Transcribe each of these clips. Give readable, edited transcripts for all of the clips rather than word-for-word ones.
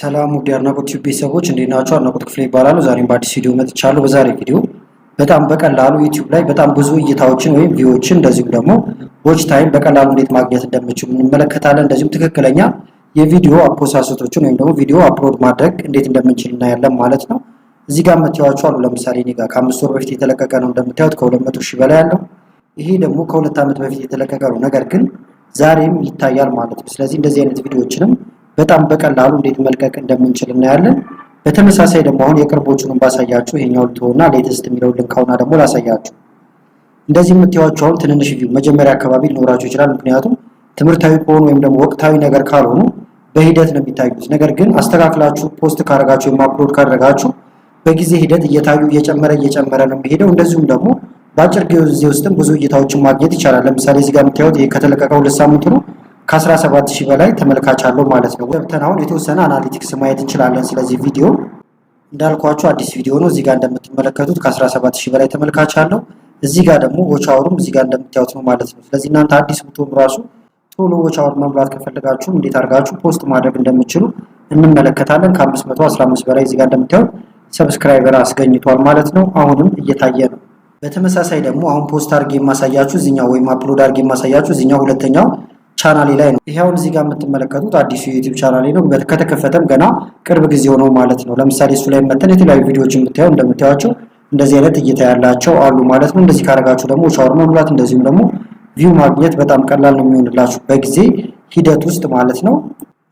ሰላም ውድ የአድናቆት ቲዩብ ቤተሰቦች እንዴት ናችሁ? አድናቆት ክፍሌ ይባላሉ። ዛሬም በአዲስ ቪዲዮ መጥቻለሁ። በዛሬ ቪዲዮ በጣም በቀላሉ ዩቲዩብ ላይ በጣም ብዙ እይታዎችን ወይም ቪዎችን እንደዚሁም ደግሞ ዎች ታይም በቀላሉ እንዴት ማግኘት እንደምችሉ እንመለከታለን። እንደዚሁም ትክክለኛ የቪዲዮ አፖሳሰቶችን ወይም ደግሞ ቪዲዮ አፕሎድ ማድረግ እንዴት እንደምንችል እናያለን ማለት ነው። እዚህ ጋር የምታዩዋቸው አሉ። ለምሳሌ እኔ ጋር ከ5 ወር በፊት የተለቀቀ ነው እንደምታዩት ከ200 ሺህ በላይ ያለው። ይሄ ደግሞ ከ2 ዓመት በፊት የተለቀቀ ነው፣ ነገር ግን ዛሬም ይታያል ማለት ነው። ስለዚህ እንደዚህ አይነት ቪዲዮዎችንም በጣም በቀላሉ እንዴት መልቀቅ እንደምንችል እናያለን። በተመሳሳይ ደግሞ አሁን የቅርቦቹን ባሳያችሁ ይሄኛው ልትሆና ሌተስት የሚለው ልንካውና ደግሞ ላሳያችሁ። እንደዚህ የምታዩዋቸው አሁን ትንንሽ ቪው መጀመሪያ አካባቢ ሊኖራቸው ይችላል፣ ምክንያቱም ትምህርታዊ ከሆኑ ወይም ደግሞ ወቅታዊ ነገር ካልሆኑ በሂደት ነው የሚታዩት። ነገር ግን አስተካክላችሁ ፖስት ካደረጋችሁ ወይም አፕሎድ ካደረጋችሁ በጊዜ ሂደት እየታዩ እየጨመረ ነው የሚሄደው። እንደዚሁም ደግሞ በአጭር ጊዜ ውስጥም ብዙ እይታዎችን ማግኘት ይቻላል። ለምሳሌ እዚህ ጋር የምታዩት ይሄ ከተለቀቀው 2 ሳምንት ነው ከ17000 በላይ ተመልካች አለው ማለት ነው። ገብተን አሁን የተወሰነ አናሊቲክስ ማየት እንችላለን። ስለዚህ ቪዲዮ እንዳልኳችሁ አዲስ ቪዲዮ ነው። እዚህ ጋር እንደምትመለከቱት ከ17000 በላይ ተመልካች አለው። እዚህ ጋር ደግሞ ዎች አወሩም እዚህ ጋር እንደምታዩት ነው ማለት ነው። ስለዚህ እናንተ አዲስ ብትሆኑ ራሱ ቶሎ ዎች አወር መምራት ከፈለጋችሁ እንዴት አድርጋችሁ ፖስት ማድረግ እንደምትችሉ እንመለከታለን። ከ515 በላይ እዚህ ጋር እንደምታዩት ሰብስክራይበር አስገኝቷል ማለት ነው። አሁንም እየታየ ነው። በተመሳሳይ ደግሞ አሁን ፖስት አድርጌ የማሳያችሁ እዚህኛው ወይም አፕሎድ አድርጌ የማሳያችሁ እዚህኛው ሁለተኛው ቻናሌ ላይ ነው። ይሄውን እዚህ ጋር የምትመለከቱት አዲሱ የዩቲዩብ ቻናሌ ነው። ከተከፈተም ገና ቅርብ ጊዜ ሆነው ማለት ነው። ለምሳሌ እሱ ላይ መተን የተለያዩ ቪዲዮዎችን ብታዩ እንደምታዩቸው እንደዚህ አይነት እይታ ያላቸው አሉ ማለት ነው። እንደዚህ ካደረጋችሁ ደግሞ ሻወር መሙላት እንደዚሁም ደግሞ ቪው ማግኘት በጣም ቀላል ነው የሚሆንላችሁ በጊዜ ሂደት ውስጥ ማለት ነው።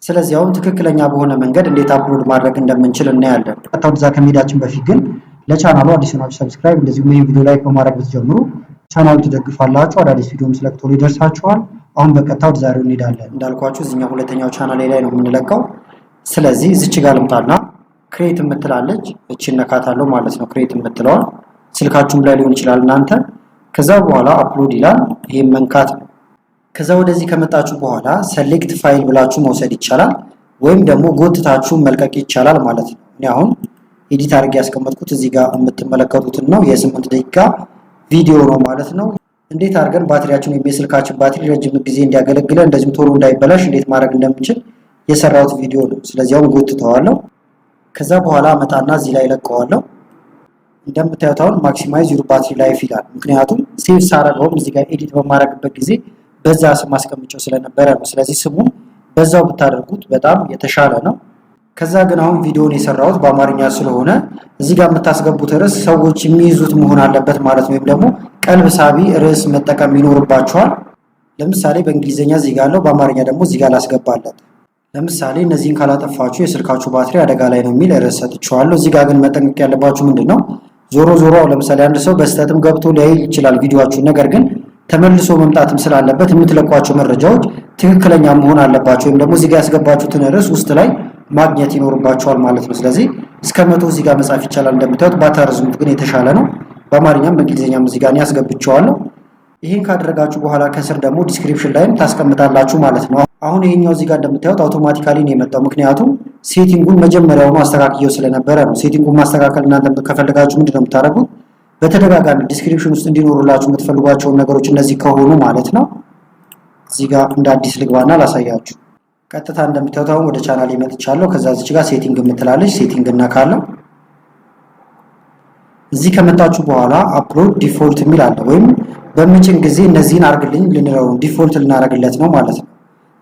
ስለዚህ አሁን ትክክለኛ በሆነ መንገድ እንዴት አፕሎድ ማድረግ እንደምንችል እናያለን። ቀጥታ ወደዛ ከመሄዳችን በፊት ግን ለቻናሉ አዲስ ሆናችሁ ሰብስክራይብ እንደዚሁም ይሄን ቪዲዮ ላይክ በማድረግ ብትጀምሩ ቻናሉ ትደግፋላችሁ። አዳዲስ ቪዲዮም ስለቅቶ ይደርሳችኋል። አሁን በቀጥታ ወደ ዛሬው እንሄዳለን። እንዳልኳችሁ እዚህኛው ሁለተኛው ቻናሌ ላይ ነው የምንለቀው። ስለዚህ እዚች ጋር ልምጣና ክሬት የምትላለች እቺን ነካታለሁ ማለት ነው። ክሬት የምትለዋል ስልካችሁም ላይ ሊሆን ይችላል እናንተ። ከዛ በኋላ አፕሎድ ይላል፣ ይሄን መንካት ነው። ከዛ ወደዚህ ከመጣችሁ በኋላ ሰሌክት ፋይል ብላችሁ መውሰድ ይቻላል፣ ወይም ደግሞ ጎትታችሁ መልቀቅ ይቻላል ማለት ነው። እኔ አሁን ኤዲት አድርጌ ያስቀመጥኩት እዚህ ጋር የምትመለከቱትን ነው። የ8 ደቂቃ ቪዲዮ ነው ማለት ነው። እንዴት አድርገን ባትሪያችን ወይም የስልካችን ባትሪ ረጅም ጊዜ እንዲያገለግለን እንደዚሁም ቶሎ እንዳይበላሽ እንዴት ማድረግ እንደምንችል የሰራሁት ቪዲዮ ነው። ስለዚህ አሁን ጎትተዋለሁ። ከዛ በኋላ አመጣና እዚህ ላይ ለቀዋለሁ። እንደምታዩት አሁን ማክሲማይዝ ዩር ባትሪ ላይፍ ይላል። ምክንያቱም ሴቭ ሳረገውም እዚህ ጋር ኤዲት በማድረግበት ጊዜ በዛ ስም አስቀምጨው ስለነበረ ነው። ስለዚህ ስሙን በዛው ብታደርጉት በጣም የተሻለ ነው። ከዛ ግን አሁን ቪዲዮውን የሰራሁት በአማርኛ ስለሆነ እዚህ ጋር የምታስገቡት ርዕስ ሰዎች የሚይዙት መሆን አለበት ማለት ነው። ወይም ደግሞ ቀልብ ሳቢ ርዕስ መጠቀም ይኖርባቸዋል። ለምሳሌ በእንግሊዝኛ እዚህ ጋር አለው፣ በአማርኛ ደግሞ እዚህ ጋር ላስገባለት። ለምሳሌ እነዚህን ካላጠፋችሁ የስልካችሁ ባትሪ አደጋ ላይ ነው የሚል ርዕስ ሰጥቼዋለሁ። እዚህ ጋር ግን መጠንቀቅ ያለባችሁ ምንድነው፣ ዞሮ ለምሳሌ አንድ ሰው በስተትም ገብቶ ሊያይ ይችላል ቪዲዮአችሁን። ነገር ግን ተመልሶ መምጣትም ስላለበት የምትለቋቸው መረጃዎች ትክክለኛ መሆን አለባቸው። ወይም ደግሞ እዚህ ጋር ያስገባችሁትን ርዕስ ውስጥ ላይ ማግኘት ይኖርባቸዋል ማለት ነው። ስለዚህ እስከ 100 እዚህ ጋር መጻፍ ይቻላል። እንደምታዩት ባታረዝሙት ግን የተሻለ ነው። በአማርኛም በእንግሊዝኛም እዚህ ጋር ያስገብቻለሁ። ይሄን ካደረጋችሁ በኋላ ከስር ደግሞ ዲስክሪፕሽን ላይም ታስቀምጣላችሁ ማለት ነው። አሁን ይሄኛው እዚህ ጋር እንደምታዩት አውቶማቲካሊ ነው የመጣው፣ ምክንያቱም ሴቲንጉን መጀመሪያውኑ አስተካክየው ስለነበረ ነው። ሴቲንጉን ማስተካከል እናንተ ከፈለጋችሁ ምንድነው የምታደርጉት፣ በተደጋጋሚ ዲስክሪፕሽን ውስጥ እንዲኖሩላችሁ የምትፈልጓቸውን ነገሮች እነዚህ ከሆኑ ማለት ነው። እዚህ ጋር እንደ አዲስ ልግባና ላሳያችሁ። ቀጥታ እንደምታዩት አሁን ወደ ቻናል መጥቻለሁ። ከዛ እዚህ ጋር ሴቲንግ የምትላለች ሴቲንግ እናካለን። እዚህ ከመጣችሁ በኋላ አፕሎድ ዲፎልት የሚል አለ፣ ወይም በምጭን ጊዜ እነዚህን አርግልኝ ልንለው ዲፎልት ልናደርግለት ነው ማለት ነው።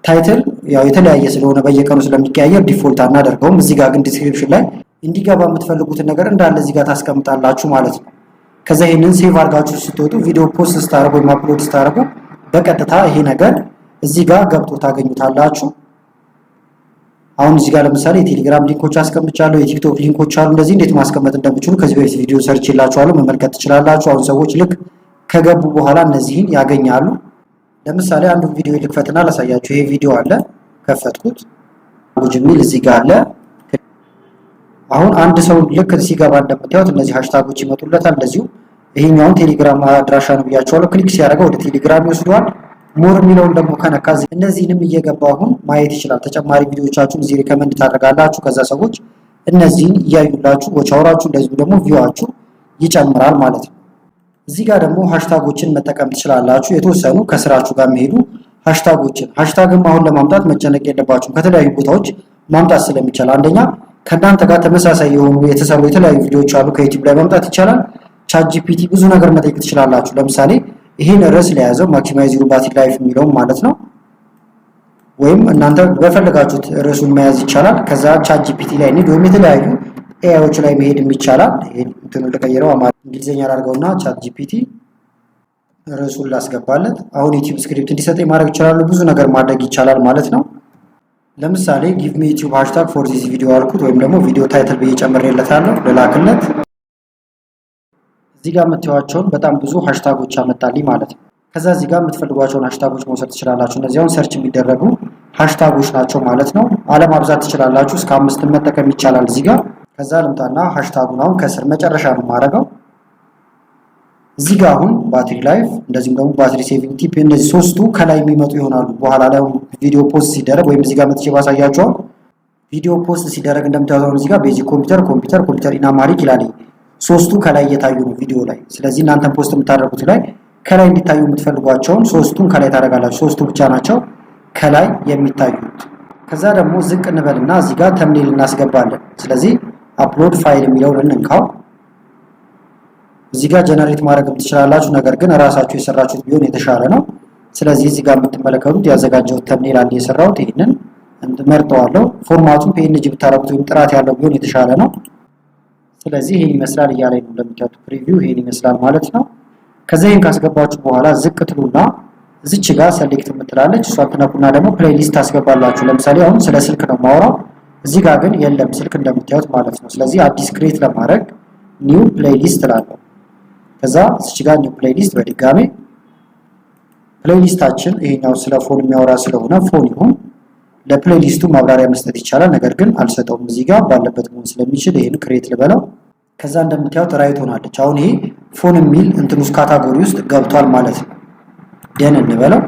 ታይትል ያው የተለያየ ስለሆነ በየቀኑ ስለሚቀያየር ዲፎልት አናደርገውም። እዚህ ጋር ግን ዲስክሪፕሽን ላይ እንዲገባ የምትፈልጉትን ነገር እንዳለ እዚህ ጋር ታስቀምጣላችሁ ማለት ነው። ከዛ ይሄንን ሴቭ አድርጋችሁ ስትወጡ ቪዲዮ ፖስት ስታደርጉ ወይም አፕሎድ ስታደርጉ በቀጥታ ይሄ ነገር እዚህ ጋር ገብቶ ታገኙታላችሁ። አሁን እዚህ ጋር ለምሳሌ የቴሌግራም ሊንኮች አስቀምጫለሁ፣ የቲክቶክ ሊንኮች አሉ። እንደዚህ እንዴት ማስቀመጥ እንደምትችሉ ከዚህ በፊት ቪዲዮ ሰርችላችኋለሁ፣ መመልከት ትችላላችሁ። አሁን ሰዎች ልክ ከገቡ በኋላ እነዚህን ያገኛሉ። ለምሳሌ አንዱ ቪዲዮ ልክፈትና ላሳያችሁ። ይሄ ቪዲዮ አለ፣ ከፈትኩት። ጅሚል እዚህ ጋር አለ። አሁን አንድ ሰው ልክ ሲገባ እንደምታዩት እነዚህ ሃሽታጎች ይመጡለታል። እንደዚሁ ይሄኛውን ቴሌግራም አድራሻ ነው ብያችኋለሁ። ክሊክ ሲያደርገው ወደ ቴሌግራም ይወስደዋል። ሞር የሚለውን ደግሞ ከነካ እነዚህንም እየገባ አሁን ማየት ይችላል። ተጨማሪ ቪዲዮዎቻችሁን እዚህ ሪከመንድ ታደርጋላችሁ። ከዛ ሰዎች እነዚህን እያዩላችሁ ወቻውራችሁ እንደዚሁ ደግሞ ቪዋችሁ ይጨምራል ማለት ነው። እዚህ ጋር ደግሞ ሃሽታጎችን መጠቀም ትችላላችሁ። የተወሰኑ ከስራችሁ ጋር የሚሄዱ ሃሽታጎችን ሃሽታግም አሁን ለማምጣት መጨነቅ የለባችሁም። ከተለያዩ ቦታዎች ማምጣት ስለሚቻል አንደኛ ከእናንተ ጋር ተመሳሳይ የሆኑ የተሰሩ የተለያዩ ቪዲዮዎች አሉ ከዩቲዩብ ላይ ማምጣት ይቻላል። ቻት ጂፒቲ ብዙ ነገር መጠየቅ ትችላላችሁ። ለምሳሌ ይሄን ርዕስ ለያዘው ማክሲማይዝ ዩር ባትሪ ላይፍ የሚለው ማለት ነው። ወይም እናንተ በፈለጋችሁት ርዕሱን መያዝ ይቻላል። ከዛ ቻት ጂፒቲ ላይ እንሂድ ወይም የተለያዩ ኤአይዎች ላይ መሄድ ይቻላል። ይሄን እንትኑን ልቀይረው እንግሊዝኛ ላድርገውና ቻት ጂፒቲ ርዕሱን ላስገባለት። አሁን ዩቲዩብ ስክሪፕት እንዲሰጠኝ ማድረግ ይችላል። ብዙ ነገር ማድረግ ይቻላል ማለት ነው። ለምሳሌ ጊቭ ሚ ዩቲዩብ ሃሽታግ ፎር ዚስ ቪዲዮ አልኩት ወይም ደግሞ ቪዲዮ ታይትል ብዬ ጨምሬለታለሁ ልላክለት። እዚህ ጋር የምታዩዋቸውን በጣም ብዙ ሃሽታጎች አመጣልኝ ማለት ነው። ከዛ እዚህ ጋር የምትፈልጓቸውን ሃሽታጎች መውሰድ ትችላላችሁ። እነዚህ አሁን ሰርች የሚደረጉ ሃሽታጎች ናቸው ማለት ነው። አለማብዛት ትችላላችሁ። እስከ 5 መጠቀም ይቻላል እዚህ ጋር። ከዛ ልምጣና ሃሽታጉን አሁን ከስር መጨረሻ ነው የማደርገው። እዚህ ጋር አሁን ባትሪ ላይፍ እንደዚህም ደግሞ ባትሪ ሴቪንግ ቲፕ እነዚህ ሶስቱ ከላይ የሚመጡ ይሆናሉ። በኋላ ላይ ቪዲዮ ፖስት ሲደረግ ወይም እዚህ ጋር መጥቼ ባሳያችሁ ቪዲዮ ፖስት ሲደረግ እንደምታዩት እዚህ ጋር ቤዚክ ኮምፒውተር ኢን አማሪክ ይላል። ሶስቱ ከላይ እየታዩ ነው ቪዲዮ ላይ። ስለዚህ እናንተም ፖስት የምታደርጉት ላይ ከላይ እንዲታዩ የምትፈልጓቸውን ሶስቱን ከላይ ታደርጋላችሁ። ሶስቱ ብቻ ናቸው ከላይ የሚታዩት። ከዛ ደግሞ ዝቅ እንበልና እዚህ ጋር ተምኔል እናስገባለን። ስለዚህ አፕሎድ ፋይል የሚለውን እንንካው። እዚህ ጋር ጀነሬት ማድረግ ትችላላችሁ፣ ነገር ግን ራሳችሁ የሰራችሁት ቢሆን የተሻለ ነው። ስለዚህ እዚህ ጋር የምትመለከቱት ያዘጋጀሁት ተምኔል አለ የሰራሁት፣ ይሄንን እንመርጠዋለሁ። ፎርማቱን ፒኤንጂ ብታረጉት ወይም ጥራት ያለው ቢሆን የተሻለ ነው። ስለዚህ ይሄን ይመስላል እያለኝ ነው። እንደምታዩት ፕሪቪው ይሄን ይመስላል ማለት ነው። ከዛ ይሄን ካስገባችሁ በኋላ ዝቅ ትሉና እዚች ጋር ሰሌክት የምትላለች እሷን ትነኩና ደግሞ ፕሌሊስት ታስገባላችሁ። ለምሳሌ አሁን ስለ ስልክ ነው ማወራው፣ እዚህ ጋር ግን የለም ስልክ እንደምታዩት ማለት ነው። ስለዚህ አዲስ ክሬት ለማድረግ ኒው ፕሌሊስት እላለሁ። ከዛ እዚች ጋር ኒው ፕሌሊስት በድጋሜ ፕሌሊስታችን ይሄኛው ስለ ፎን የሚያወራ ስለሆነ ፎን ይሁን። ለፕሌሊስቱ ማብራሪያ መስጠት ይቻላል፣ ነገር ግን አልሰጠውም። እዚህ ጋር ባለበት መሆን ስለሚችል ይሄን ክሬት ልበለው። ከዛ እንደምታዩት ራይት ሆናለች። አሁን ይሄ ፎን የሚል እንትን ውስጥ ካታጎሪ ውስጥ ገብቷል ማለት ነው። ደን እንበለው።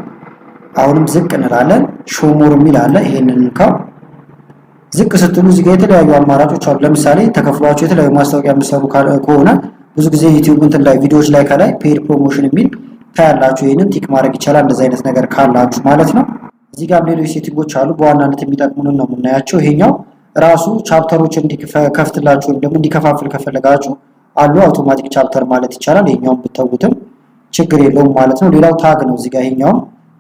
አሁንም ዝቅ እንላለን። ሾሞር የሚል አለ፣ ይሄንን እንካው። ዝቅ ስትሉ እዚህ ጋር የተለያዩ አማራጮች አሉ። ለምሳሌ ተከፍሏቸው የተለያዩ ማስታወቂያ የሚሰሩ ከሆነ ብዙ ጊዜ ዩቲዩብ እንትን ላይ ቪዲዮዎች ላይ ከላይ ፔድ ፕሮሞሽን የሚል ታያላችሁ። ይሄንን ቲክ ማድረግ ይቻላል እንደዚህ አይነት ነገር ካላችሁ ማለት ነው። እዚህ ጋር ሌሎች ሴቲንጎች አሉ። በዋናነት የሚጠቅሙን ነው የምናያቸው። ይሄኛው ራሱ ቻፕተሮች እንዲከፍትላችሁ ወይም ደግሞ እንዲከፋፍል ከፈለጋችሁ አሉ። አውቶማቲክ ቻፕተር ማለት ይቻላል። ይሄኛውን ብትተውትም ችግር የለውም ማለት ነው። ሌላው ታግ ነው። እዚህ ጋር ይሄኛው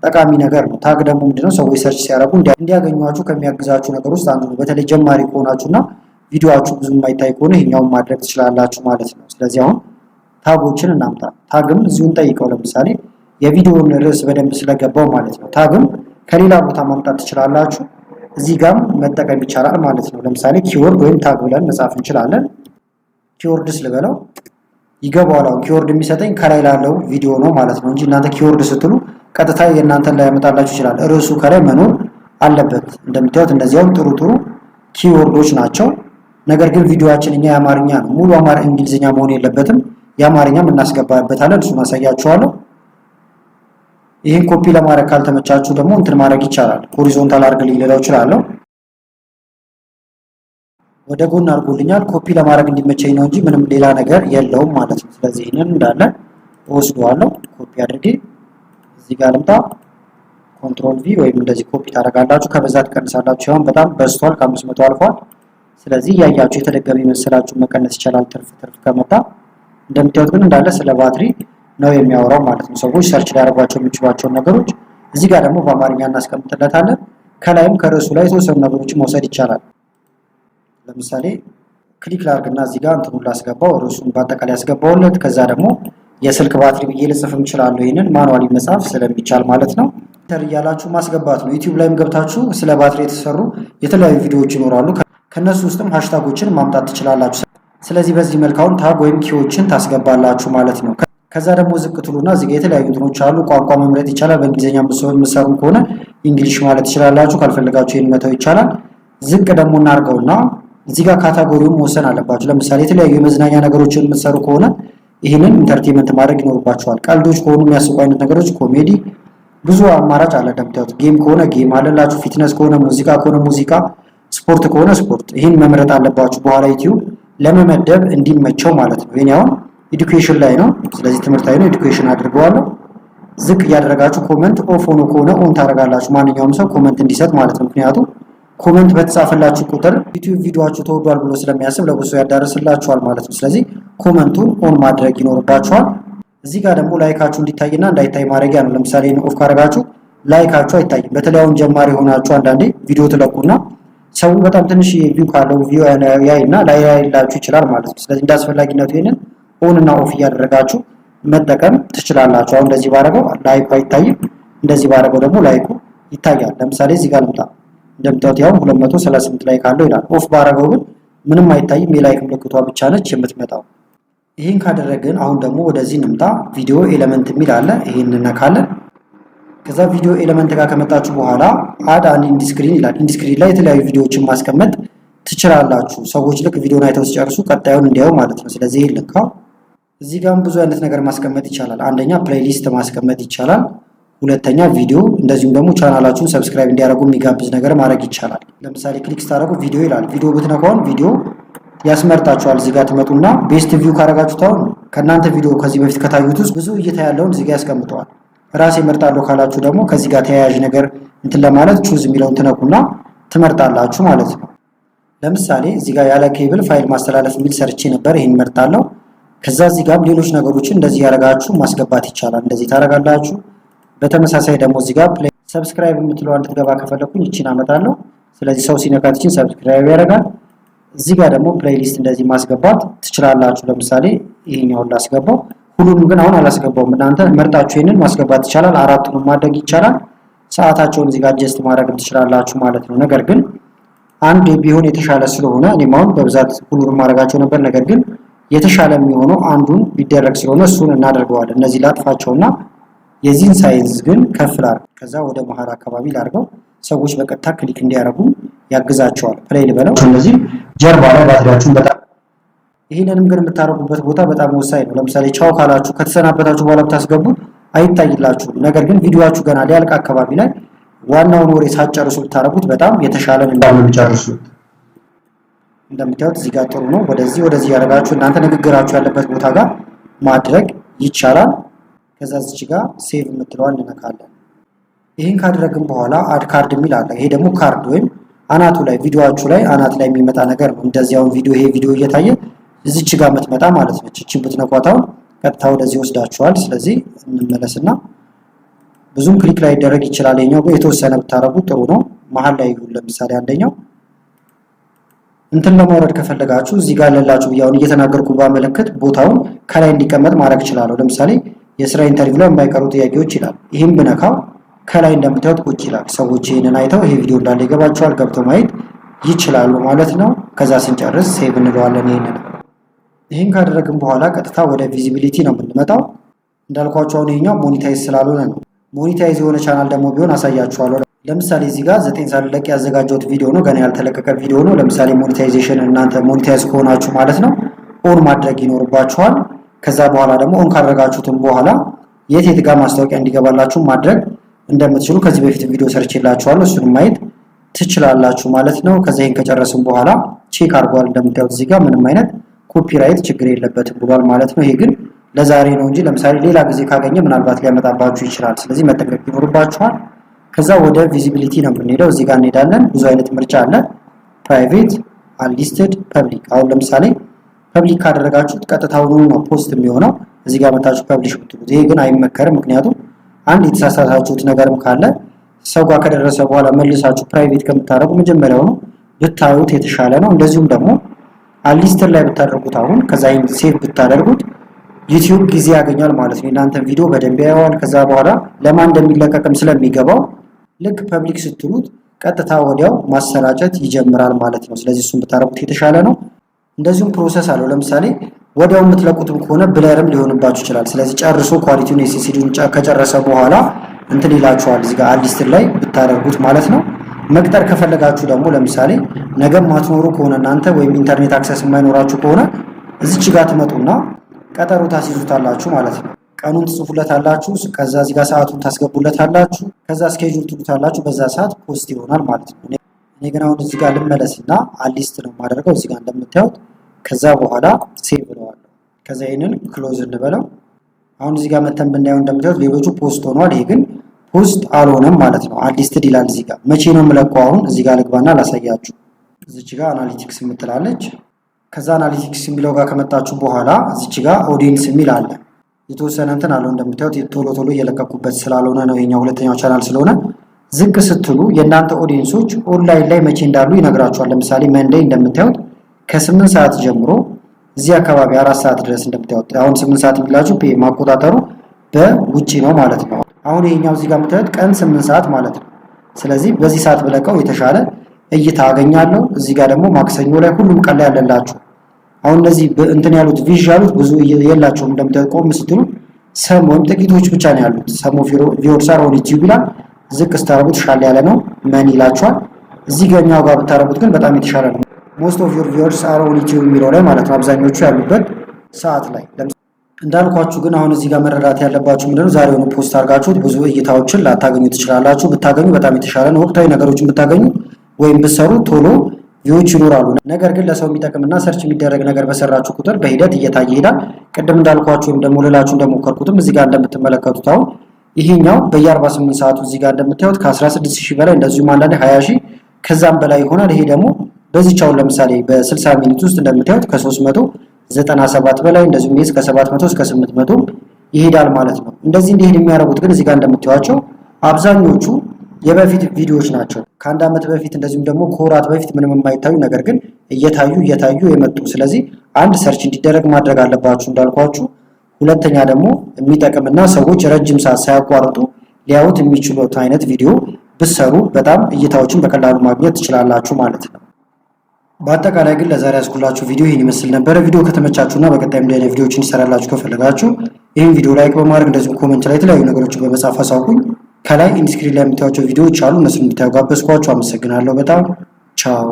ጠቃሚ ነገር ነው። ታግ ደግሞ ምንድነው ሰዎች ሰርች ሲያደርጉ እንዲያገኟችሁ ከሚያግዛችሁ ነገር ውስጥ አንዱ ነው። በተለይ ጀማሪ ከሆናችሁና ቪዲዮአችሁ ብዙ የማይታይ ከሆነ ይሄኛውን ማድረግ ትችላላችሁ ማለት ነው። ስለዚህ አሁን ታጎችን እናምጣ። ታግም እዚሁን ጠይቀው። ለምሳሌ የቪዲዮውን ርዕስ በደንብ ስለገባው ማለት ነው። ታግም ከሌላ ቦታ ማምጣት ትችላላችሁ። እዚህ ጋርም መጠቀም ይቻላል ማለት ነው። ለምሳሌ ኪወርድ ወይም ታግ ብለን መጻፍ እንችላለን። ኪወርድስ ልበለው ይገባዋል። አሁን ኪወርድ የሚሰጠኝ ከላይ ላለው ቪዲዮ ነው ማለት ነው እንጂ እናንተ ኪወርድ ስትሉ ቀጥታ የእናንተን ላይ ያመጣላችሁ ይችላል። ርዕሱ ከላይ መኖር አለበት። እንደምታዩት እነዚያውን ጥሩ ኪወርዶች ናቸው። ነገር ግን ቪዲዮአችን እኛ የአማርኛ ነው፣ ሙሉ እንግሊዝኛ መሆን የለበትም። የአማርኛም እናስገባበታለን፣ እሱን አሳያችኋለሁ። ይህን ኮፒ ለማድረግ ካልተመቻችሁ ደግሞ እንትን ማድረግ ይቻላል። ሆሪዞንታል አድርግልኝ ልለው እችላለሁ። ወደ ጎን አድርጎልኛል። ኮፒ ለማድረግ እንዲመቸኝ ነው እንጂ ምንም ሌላ ነገር የለውም ማለት ነው። ስለዚህ ይህንን እንዳለ እወስደዋለሁ። ኮፒ አድርጌ እዚህ ጋር ልምጣ። ኮንትሮል ቪ ወይም እንደዚህ ኮፒ ታደርጋላችሁ። ከበዛ ትቀንሳላችሁ። አሁን በጣም በዝቷል፣ ከ500 አልፏል። ስለዚህ እያያችሁ የተደገመ ይመስላችሁ መቀነስ ይቻላል። ትርፍ ከመጣ እንደምታዩት ግን እንዳለ ስለ ባትሪ ነው የሚያወራው ማለት ነው። ሰዎች ሰርች ሊያደርጓቸው የሚችሏቸውን ነገሮች እዚህ ጋር ደግሞ በአማርኛ እናስቀምጥለታለን። ከላይም ከርዕሱ ላይ የተወሰኑ ነገሮችን መውሰድ ይቻላል። ለምሳሌ ክሊክ ላድርግና እዚህ ጋር እንትኑን ላስገባው፣ ርዕሱን በአጠቃላይ ያስገባውለት። ከዛ ደግሞ የስልክ ባትሪ ብዬ ልጽፍም እችላለሁ። ይሄንን ማኑዋሊ መጻፍ ስለሚቻል ማለት ነው። ኢንተር እያላችሁ ማስገባት ነው። ዩቲዩብ ላይም ገብታችሁ ስለ ባትሪ የተሰሩ የተለያዩ ቪዲዮዎች ይኖራሉ። ከነሱ ውስጥም ሃሽታጎችን ማምጣት ትችላላችሁ። ስለዚህ በዚህ መልኩ አሁን ታግ ወይም ኪዎችን ታስገባላችሁ ማለት ነው። ከዛ ደግሞ ዝቅ ትሉና እዚህ ጋር የተለያዩ እንትኖች አሉ። ቋንቋ መምረጥ ይቻላል። በእንግሊዝኛ የምትሰሩ ከሆነ እንግሊሽ ማለት ትችላላችሁ። ካልፈለጋችሁ ይሄን መተው ይቻላል። ዝቅ ደግሞ እናርገውና እዚህ ጋር ካታጎሪውን መወሰን አለባችሁ። ለምሳሌ የተለያዩ የመዝናኛ ነገሮችን የምትሰሩ ከሆነ ይህንን ኢንተርቴንመንት ማድረግ ይኖርባችኋል። ቀልዶች ከሆኑ የሚያስቁ አይነት ነገሮች ኮሜዲ፣ ብዙ አማራጭ አለ። እንደምታዩት ጌም ከሆነ ጌም አለላችሁ። ፊትነስ ከሆነ ሙዚቃ ከሆነ ሙዚቃ፣ ስፖርት ከሆነ ስፖርት። ይህን መምረጥ አለባችሁ በኋላ ዩቲዩብ ለመመደብ እንዲመቸው ማለት ነው። ይሄን አሁን ኤዱኬሽን ላይ ነው። ስለዚህ ትምህርታዊ ነው፣ ኤዱኬሽን አድርገዋለሁ። ዝቅ እያደረጋችሁ ኮመንት ኦፍ ሆኖ ከሆነ ኦን ታደርጋላችሁ። ማንኛውም ሰው ኮመንት እንዲሰጥ ማለት ነው። ምክንያቱም ኮሜንት በተጻፈላችሁ ቁጥር ዩቲዩብ ቪዲዮአችሁ ተወዷል ብሎ ስለሚያስብ ለብዙ ያዳርስላችኋል ማለት ነው። ስለዚህ ኮሜንቱን ኦን ማድረግ ይኖርባችኋል። እዚህ ጋር ደግሞ ላይካችሁ እንዲታይና እንዳይታይ ማድረጊያ ነው። ለምሳሌ ኦፍ ካደረጋችሁ ላይካችሁ አይታይም። በተለይ አሁን ጀማሪ ሆናችሁ አንዳንዴ ቪዲዮ ትለቁና ሰው በጣም ትንሽ ቪው ካለው ቪው ያይና ላይላችሁ ይችላል ማለት ነው። ስለዚህ እንዳስፈላጊነቱ ይሄንን ኦን እና ኦፍ እያደረጋችሁ መጠቀም ትችላላችሁ። አሁን እንደዚህ ባረገው ላይኩ አይታይም፣ እንደዚህ ባረገው ደግሞ ላይኩ ይታያል። ለምሳሌ እዚህ ጋር ልምጣ፣ እንደምታዩት ያው 238 ላይክ አለው ይላል። ኦፍ ባረገው ግን ምንም አይታይም፣ የላይክ ምልክቷ ብቻ ነች የምትመጣው። ይሄን ካደረግን አሁን ደግሞ ወደዚህ እንምጣ። ቪዲዮ ኤሌመንት የሚል አለ፣ ይሄን እንነካለን። ከዛ ቪዲዮ ኤሌመንት ጋር ከመጣችሁ በኋላ አድ አን ኢንድ ስክሪን ይላል። ኢንድ ስክሪን ላይ የተለያዩ ቪዲዮዎችን ማስቀመጥ ትችላላችሁ። ሰዎች ልክ ቪዲዮን አይተው ሲጨርሱ ቀጣዩን እንዲያዩ ማለት ነው። ስለዚህ ይሄን ልንካው። እዚህ ጋርም ብዙ አይነት ነገር ማስቀመጥ ይቻላል። አንደኛ ፕሌሊስት ማስቀመጥ ይቻላል። ሁለተኛ ቪዲዮ፣ እንደዚሁም ደግሞ ቻናላችሁን ሰብስክራይብ እንዲያደርጉ የሚጋብዝ ነገር ማድረግ ይቻላል። ለምሳሌ ክሊክ ስታደርጉ ቪዲዮ ይላል። ቪዲዮ ብትነካውን ቪዲዮ ያስመርጣችኋል። እዚህ ጋር ትመጡና ቤስት ቪው ካደረጋችሁት አሁን ከእናንተ ቪዲዮ ከዚህ በፊት ከታዩት ውስጥ ብዙ እይታ ያለውን እዚህ ጋር ያስቀምጠዋል። ራሴ እመርጣለሁ ካላችሁ ደግሞ ከዚህ ጋር ተያያዥ ነገር እንትን ለማለት ቹዝ የሚለውን ትነኩና ትመርጣላችሁ ማለት ነው። ለምሳሌ እዚህ ጋር ያለ ኬብል ፋይል ማስተላለፍ የሚል ሰርቼ ነበር፣ ይሄን እመርጣለሁ። ከዛ እዚህ ጋር ሌሎች ነገሮችን እንደዚህ ያደርጋችሁ ማስገባት ይቻላል። እንደዚህ ታደርጋላችሁ። በተመሳሳይ ደግሞ እዚህ ጋር ሰብስክራይብ የምትለው እንድትገባ ከፈለኩኝ እቺን አመጣለሁ። ስለዚህ ሰው ሲነካት እቺን ሰብስክራይብ ያደርጋል። እዚህ ጋር ደግሞ ፕሌሊስት እንደዚህ ማስገባት ትችላላችሁ። ለምሳሌ ይሄኛውን ላስገባው፣ ሁሉንም ግን አሁን አላስገባውም። እናንተ መርጣችሁ ይሄንን ማስገባት ይቻላል። አራቱንም ማድረግ ይቻላል። ሰዓታቸውን እዚህ ጋር አጀስት ማድረግ ትችላላችሁ ማለት ነው። ነገር ግን አንድ ቢሆን የተሻለ ስለሆነ እኔም አሁን በብዛት ሁሉንም ማድረጋቸው ነበር። ነገር ግን የተሻለ የሚሆነው አንዱን ቢደረግ ስለሆነ እሱን እናደርገዋለን። እነዚህ ላጥፋቸውና የዚህን ሳይዝ ግን ከፍ ላድርግ። ከዛ ወደ መሀል አካባቢ ላድርገው። ሰዎች በቀጥታ ክሊክ እንዲያደርጉ ያግዛቸዋል። ፕሌይ ልበለው። ስለዚህ ጀርባ ላይ ባትሪያችሁን በጣም ይሄንንም ግን የምታረጉበት ቦታ በጣም ወሳኝ ነው። ለምሳሌ ቻው ካላችሁ ከተሰናበታችሁ በኋላ ብታስገቡት አይታይላችሁም። ነገር ግን ቪዲዮአችሁ ገና ሊያልቅ አካባቢ ላይ ዋናውን ወሬ ሳትጨርሱ ብታረጉት በጣም የተሻለ ነው የሚጨርሱት። እንደምታዩት እዚህ ጋር ጥሩ ነው። ወደዚህ ያደርጋችሁ እናንተ ንግግራችሁ ያለበት ቦታ ጋር ማድረግ ይቻላል። ከዛ እዚህ ጋር ሴቭ የምትለዋን እንነካለን። ይሄን ካደረግን በኋላ አድ ካርድ የሚል አለ። ይሄ ደግሞ ካርድ ወይም አናቱ ላይ ቪዲዮአችሁ ላይ አናት ላይ የሚመጣ ነገር ነው። እንደዚያውን ይሄ ቪዲዮ እየታየ እዚች ጋር የምትመጣ ማለት ነው። እቺን ብትነኳታው ቀጥታ ወደዚህ ወስዳችኋል። ስለዚህ እንመለስና ብዙም ክሊክ ላይ ይደረግ ይችላል። የኛው ግን የተወሰነ ብታረጉት ጥሩ ነው። መሀል ላይ ይሁን። ለምሳሌ አንደኛው እንትን ለማውረድ ከፈለጋችሁ እዚህ ጋር ለላችሁ ያውን እየተናገርኩ ባመለከት ቦታውን ከላይ እንዲቀመጥ ማድረግ ይችላል። ለምሳሌ የስራ ኢንተርቪው ላይ የማይቀሩ ጥያቄዎች ይላል። ይሄን ብነካው ከላይ እንደምታዩት ቁጭ ይላል። ሰዎች ይሄንን አይተው ይሄ ቪዲዮ እንዳለ ይገባቸዋል፣ ገብተው ማየት ይችላሉ ማለት ነው። ከዛ ስንጨርስ ሴቭ እንለዋለን። ይሄን ካደረግን በኋላ ቀጥታ ወደ ቪዚቢሊቲ ነው የምንመጣው። እንዳልኳችሁ አሁን ይሄኛው ሞኔታይዝ ስላልሆነ ነው። ሞኔታይዝ የሆነ ቻናል ደግሞ ቢሆን አሳያችኋለሁ። ለምሳሌ እዚህ ጋር 9 ሳልለቅ ያዘጋጀሁት ቪዲዮ ነው፣ ገና ያልተለቀቀ ቪዲዮ ነው። ለምሳሌ ሞኔታይዜሽን እናንተ ሞኔታይዝ ከሆናችሁ ማለት ነው ኦን ማድረግ ይኖርባችኋል። ከዛ በኋላ ደግሞ ኦን ካደረጋችሁትም በኋላ የት ጋር ማስታወቂያ እንዲገባላችሁ ማድረግ እንደምትችሉ ከዚህ በፊት ቪዲዮ ሰርችላችኋለሁ። እሱንም ማየት ትችላላችሁ ማለት ነው። ከዛ ይሄን ከጨረስን በኋላ ቼክ አድርጓል። እንደምታዩት እዚህ ጋር ምንም አይነት ኮፒራይት ችግር የለበትም ብሏል ማለት ነው። ይሄ ግን ለዛሬ ነው እንጂ ለምሳሌ ሌላ ጊዜ ካገኘ ምናልባት ሊያመጣባችሁ ይችላል። ስለዚህ መጠንቀቅ ይኖርባችኋል። ከዛ ወደ ቪዚቢሊቲ ነው የምንሄደው። እዚህ ጋር እንሄዳለን። ብዙ አይነት ምርጫ አለ። ፕራይቬት፣ አንሊስትድ፣ ፐብሊክ። አሁን ለምሳሌ ፐብሊክ ካደረጋችሁት ቀጥታውኑ ነው ፖስት የሚሆነው። እዚህ ጋር መታችሁ ፐብሊሽ ብትሉት፣ ይሄ ግን አይመከርም። ምክንያቱም አንድ የተሳሳታችሁት ነገርም ካለ ሰው ጋር ከደረሰ በኋላ መልሳችሁ ፕራይቬት ከምታደርጉ መጀመሪያው ነው ብታዩት የተሻለ ነው። እንደዚሁም ደግሞ አንሊስትድ ላይ ብታደርጉት አሁን ከዛ ሴቭ ብታደርጉት ዩቲዩብ ጊዜ ያገኛል ማለት ነው። እናንተ ቪዲዮ በደንብ ያየዋል። ከዛ በኋላ ለማን እንደሚለቀቅም ስለሚገባው ልክ ፐብሊክ ስትሉት ቀጥታ ወዲያው ማሰራጨት ይጀምራል ማለት ነው። ስለዚህ እሱን ብታረጉት የተሻለ ነው። እንደዚሁም ፕሮሰስ አለው። ለምሳሌ ወዲያው የምትለቁትም ከሆነ ብለርም ሊሆንባችሁ ይችላል። ስለዚህ ጨርሶ ኳሊቲውን ኤስኤስዲውን ከጨረሰ በኋላ እንትን ይላችኋል። እዚህ ጋር አንሊስትድ ላይ ብታደርጉት ማለት ነው። መቅጠር ከፈለጋችሁ ደግሞ ለምሳሌ ነገ ማትኖሩ ከሆነ እናንተ ወይም ኢንተርኔት አክሰስ የማይኖራችሁ ከሆነ እዚች ጋር ትመጡና ቀጠሮ ታስይዙታላችሁ ማለት ነው። ቀኑን ትጽፉለታላችሁ። ከዛ እዚህ ጋር ሰዓቱን ታስገቡለታላችሁ። ከዛ ስኬጁል ትሉታላችሁ። በዛ ሰዓት ፖስት ይሆናል ማለት ነው። እኔ ግን አሁን እዚህ ጋር ልመለስና አንሊስት ነው የማደርገው እዚህ ጋር እንደምታዩት። ከዛ በኋላ ሴቭ ብለዋለሁ። ከዛ ይሄንን ክሎዝ እንበለው። አሁን እዚህ ጋር መተን ብናየው እንደምታዩት ሌሎቹ ፖስት ሆኗል። ይሄ ግን ፖስት አልሆነም ማለት ነው። አንሊስትድ ይላል እዚህ ጋር። መቼ ነው የምለቀው? አሁን እዚህ ጋር ልግባና ላሳያችሁ። እዚች ጋር አናሊቲክስ የምትላለች። ከዛ አናሊቲክስ የሚለው ጋር ከመጣችሁ በኋላ እዚች ጋር ኦዲየንስ የሚል አለ። የተወሰነ እንትን አለው እንደምታዩት ቶሎ ቶሎ እየለቀኩበት ስላልሆነ ነው። የኛ ሁለተኛው ቻናል ስለሆነ ዝቅ ስትሉ የእናንተ ኦዲየንሶች ኦንላይን ላይ መቼ እንዳሉ ይነግራችኋል። ለምሳሌ መንዴይ እንደምታዩት ከ8 ሰዓት ጀምሮ እዚህ አካባቢ 4 ሰዓት ድረስ እንደምታዩት አሁን 8 ሰዓት የሚላችሁ ማቆጣጠሩ በውጪ ነው ማለት ነው። አሁን ይሄኛው እዚህ ጋር የምታዩት ቀን 8 ሰዓት ማለት ነው። ስለዚህ በዚህ ሰዓት ብለቀው የተሻለ እይታ አገኛለሁ። እዚህ ጋር ደግሞ ማክሰኞ ላይ ሁሉም ቀን ላይ ያለላችሁ። አሁን እነዚህ እንትን ያሉት ቪዥ ያሉት ብዙ የላቸውም። እንደምታዩት ቆም ስትሉ ሰም ወይም ጥቂቶች ብቻ ነው ያሉት። ሰም ኦፍ ቪውወርስ አር ኦን ዩቲዩብ ይላል። ዝቅ ስታረጉት ሻል ያለ ነው መን ይላችኋል። እዚህ ጋርኛው ጋር ብታረጉት ግን በጣም የተሻለ ነው። ሞስት ኦፍ ዩር ቪውወርስ አር ኦን ዩቲዩብ የሚለው ላይ ማለት ነው አብዛኞቹ ያሉበት ሰዓት ላይ እንዳልኳችሁ። ግን አሁን እዚህ ጋር መረዳት ያለባችሁ ምንድነው ዛሬውኑ ፖስት አድርጋችሁት ብዙ እይታዎችን ላታገኙ ትችላላችሁ። ብታገኙ በጣም የተሻለ ነው። ወቅታዊ ነገሮችን ብታገኙ ወይም ብትሰሩ ቶሎ ቪዎች ይኖራሉ። ነገር ግን ለሰው የሚጠቅምና ሰርች የሚደረግ ነገር በሰራችሁ ቁጥር በሂደት እየታየ ይሄዳል። ቅድም እንዳልኳችሁ ወይም ደግሞ ልላችሁ እንደሞከርኩትም እዚህ ጋር እንደምትመለከቱት አሁን ይሄኛው በየ48 ሰዓቱ እዚህ ጋር እንደምታዩት ከ16000 በላይ እንደዚሁም አንዳንዴ 20000 ከዛም በላይ ይሆናል። ይሄ ደግሞ በዚህቻው ለምሳሌ በ60 ሚኒት ውስጥ እንደምታዩት ከ397 በላይ እንደዚሁም ይሄስ ከ700 እስከ 800 ይሄዳል ማለት ነው። እንደዚህ እንዲሄድ የሚያደርጉት ግን እዚህ ጋር እንደምታዩቸው አብዛኞቹ የበፊት ቪዲዮዎች ናቸው። ከአንድ ዓመት በፊት እንደዚሁም ደግሞ ከወራት በፊት ምንም የማይታዩ ነገር ግን እየታዩ የመጡ። ስለዚህ አንድ ሰርች እንዲደረግ ማድረግ አለባችሁ እንዳልኳችሁ። ሁለተኛ ደግሞ የሚጠቅምና ሰዎች ረጅም ሰዓት ሳያቋርጡ ሊያዩት የሚችሉት አይነት ቪዲዮ ብትሰሩ በጣም እይታዎችን በቀላሉ ማግኘት ትችላላችሁ ማለት ነው። በአጠቃላይ ግን ለዛሬ ያስኩላችሁ ቪዲዮ ይህን ይመስል ነበረ። ቪዲዮ ከተመቻችሁና በቀጣይም እንዲህ አይነት ቪዲዮዎችን ይሰራላችሁ ከፈለጋችሁ ይህን ቪዲዮ ላይክ በማድረግ እንደዚሁም ኮሜንት ላይ የተለያዩ ነገሮችን በመጻፍ አሳውቁኝ። ከላይ ኢንስክሪን ላይ የምታዩቸው ቪዲዮዎች አሉ። እነሱን እንድታዩ ጋበዝኳችሁ። አመሰግናለሁ በጣም ቻው።